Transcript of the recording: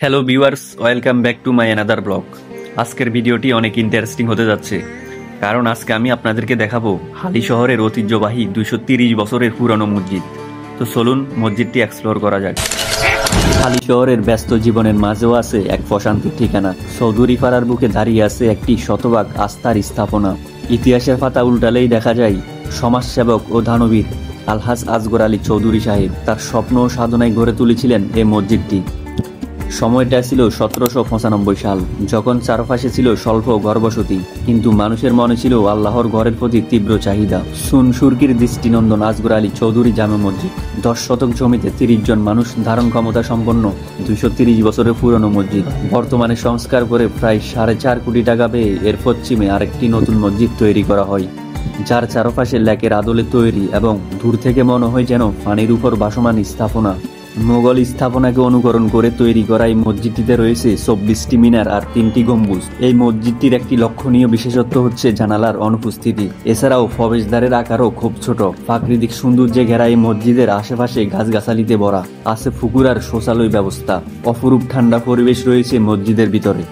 Hello viewers, welcome back to my another blog. আজকের ভিডিওটি অনেক ইন্টারেস্টিং হতে যাচ্ছে, কারণ আজকে আমি আপনাদেরকে দেখাবো হালি শহরের ঐতিহ্যবাহী 230 বছরের পুরনো মসজিদ। তো চলুন মসজিদটি এক্সপ্লোর করা যাক। হালি শহরের ব্যস্ত জীবনের মাঝেও আছে এক প্রশান্তির ঠিকানা। চৌধুরী পাড়ার বুকে দাঁড়িয়ে আছে একটি শতভাগ আস্থার স্থাপনা। ইতিহাসের পাতা উল্টালেই দেখা যায় সমাজসেবক ও দানবীর আলহাজ আসগর আলী চৌধুরী সাহেব তার স্বপ্ন ও সাধনায় গড়ে তুলেছিলেন এই মসজিদটি। সময়টা ছিল 1795 সাল, যখন চারপাশে ছিল স্বল্প ঘরবসতি, কিন্তু মানুষের মনে ছিল আল্লাহর ঘরের প্রতি তীব্র চাহিদা। সুরকির দৃষ্টিনন্দন আসগর আলী চৌধুরী জামে মসজিদ 10 শতক জমিতে 30 জন মানুষ ধারণ ক্ষমতা সম্পন্ন 230 বছরের পুরনো মসজিদ। বর্তমানে সংস্কার করে প্রায় 4.5 কোটি টাকা পেয়ে এর পশ্চিমে আরেকটি নতুন মসজিদ তৈরি করা হয়, যার চারপাশে লেকের আদলে তৈরি এবং দূর থেকে মনে হয় যেন পানির উপর ভাসমান স্থাপনা। মোগল স্থাপনাকে অনুকরণ করে তৈরি করা এই মসজিদটিতে রয়েছে 24টি মিনার আর 3টি গম্বুজ। এই মসজিদটির একটি লক্ষণীয় বিশেষত্ব হচ্ছে জানালার অনুপস্থিতি। এছাড়াও প্রবেশদ্বারের আকারও খুব ছোট। প্রাকৃতিক সৌন্দর্যে ঘেরা এই মসজিদের আশেপাশে গাছগাছালিতে ভরা, আছে পুকুর আর শৌচালয় ব্যবস্থা। অপরূপ ঠান্ডা পরিবেশ রয়েছে মসজিদের ভিতরে।